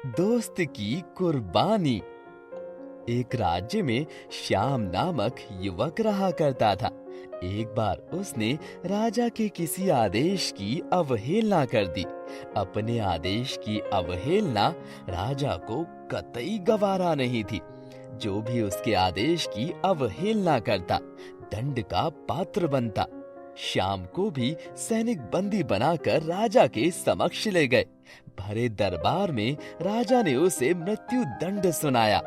दोस्त की कुर्बानी। एक राज्य में श्याम नामक युवक रहा करता था। एक बार उसने राजा के किसी आदेश की अवहेलना कर दी। अपने आदेश की अवहेलना राजा को कतई गवारा नहीं थी। जो भी उसके आदेश की अवहेलना करता दंड का पात्र बनता। श्याम को भी सैनिक बंदी बनाकर राजा के समक्ष ले गए। भरे दरबार में राजा ने उसे मृत्यु दंड सुनाया।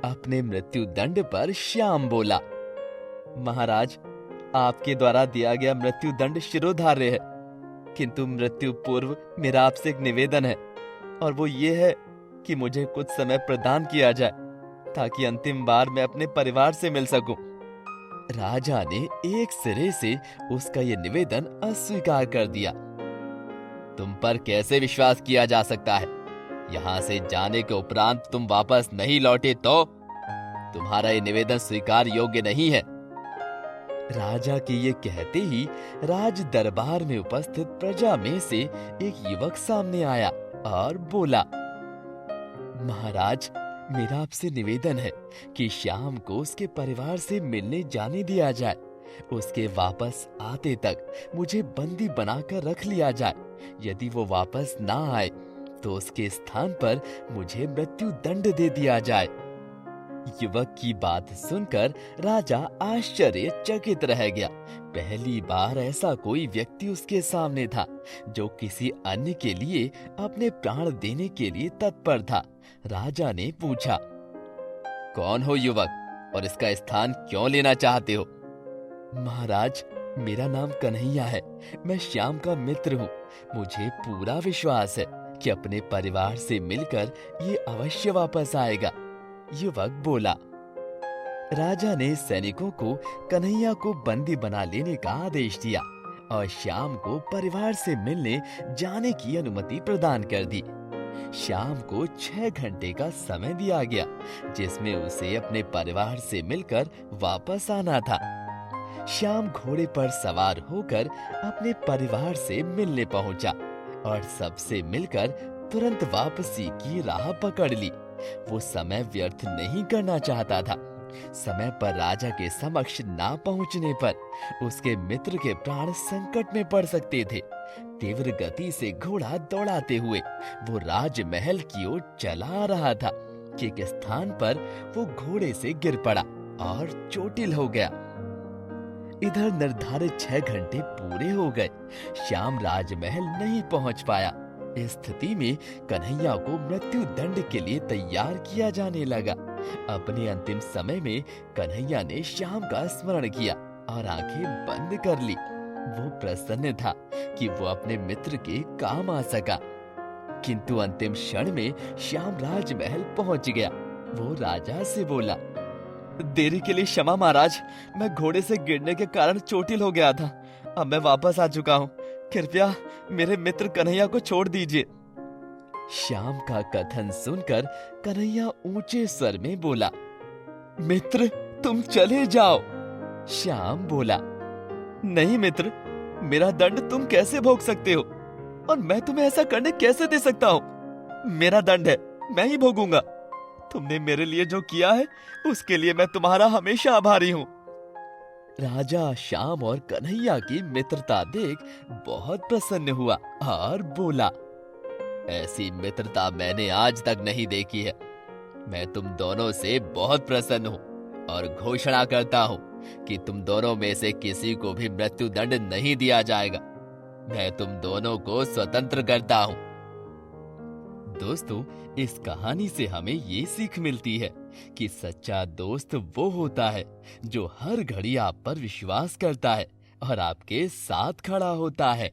अपने मृत्यु दंड पर श्याम बोला, महाराज, आपके द्वारा दिया गया मृत्यु दंड शिरोधार्य है, किंतु मृत्यु पूर्व मेरा आपसे एक निवेदन है, और वो ये है कि मुझे कुछ समय प्रदान किया जाए ताकि अंतिम बार मैं अपने परिवार से मिल सकूं। राजा ने एक सिरे से उसका ये निवेदन अस्वीकार कर दिया। तुम पर कैसे विश्वास किया जा सकता है? यहाँ से जाने के उपरांत तुम वापस नहीं लौटे तो तुम्हारा ये निवेदन स्वीकार योग्य नहीं है। राजा के ये कहते ही राज दरबार में उपस्थित प्रजा में से एक युवक सामने आया और बोला, महाराज, मेरा आपसे निवेदन है कि श्याम को उसके परिवार से मिलने जाने दिया जाए। उसके वापस आते तक मुझे बंदी बनाकर रख लिया जाए। यदि वो वापस ना आए तो उसके स्थान पर मुझे मृत्यु दंड दे दिया जाए। युवक की बात सुनकर राजा आश्चर्यचकित रह गया। पहली बार ऐसा कोई व्यक्ति उसके सामने था जो किसी अन्य के लिए अपने प्राण देने के लिए तत्पर था। राजा ने पूछा, कौन हो युवक और इसका स्थान क्यों लेना चाहते हो? महाराज, मेरा नाम कन्हैया है। मैं श्याम का मित्र हूँ। मुझे पूरा विश्वास है कि अपने परिवार से मिलकर ये अवश्य वापस आएगा। युवक बोला। राजा ने सैनिकों को कन्हैया को बंदी बना लेने का आदेश दिया और श्याम को परिवार से मिलने जाने की अनुमति प्रदान कर दी। श्याम को 6 घंटे का समय दिया गया जिसमें उसे अपने परिवार से मिलकर वापस आना था। श्याम घोड़े पर सवार होकर अपने परिवार से मिलने पहुंचा और सबसे मिलकर तुरंत वापसी की राह पकड़ ली। वो समय व्यर्थ नहीं करना चाहता था। समय पर राजा के समक्ष ना पहुंचने पर उसके मित्र के प्राण संकट में पड़ सकते थे। तीव्र गति से घोड़ा दौड़ाते हुए वो राजमहल की ओर चला आ रहा था कि एक स्थान पर वो घोड़े से गिर पड़ा और चोटिल हो गया। इधर निर्धारित 6 घंटे पूरे हो गए। श्याम राजमहल नहीं पहुंच पाया। इस स्थिति में कन्हैया को मृत्यु दंड के लिए तैयार किया जाने लगा। अपने अंतिम समय में कन्हैया ने श्याम का स्मरण किया और आंखें बंद कर ली। वो प्रसन्न था कि वो अपने मित्र के काम आ सका, किंतु अंतिम क्षण में श्याम राजमहल पहुंच गया। वो राजा से बोला, देरी के लिए क्षमा महाराज, मैं घोड़े से गिरने के कारण चोटिल हो गया था। अब मैं वापस आ चुका हूँ। कृपया मेरे मित्र कन्हैया को छोड़ दीजिए। श्याम का कथन सुनकर कन्हैया ऊंचे स्वर में बोला, मित्र, तुम चले जाओ। श्याम बोला, नहीं मित्र, मेरा दंड तुम कैसे भोग सकते हो और मैं तुम्हें ऐसा करने कैसे दे सकता हूँ? मेरा दंड है, मैं ही भोगूंगा। तुमने मेरे लिए जो किया है उसके लिए मैं तुम्हारा हमेशा आभारी हूँ। राजा श्याम और कन्हैया की मित्रता देख बहुत प्रसन्न हुआ और बोला, ऐसी मित्रता मैंने आज तक नहीं देखी है। मैं तुम दोनों से बहुत प्रसन्न हूँ और घोषणा करता हूँ कि तुम दोनों में से किसी को भी मृत्यु दंड नहीं दिया जाएगा। मैं तुम दोनों को स्वतंत्र करता हूँ। दोस्तों, इस कहानी से हमें ये सीख मिलती है कि सच्चा दोस्त वो होता है जो हर घड़ी आप पर विश्वास करता है और आपके साथ खड़ा होता है।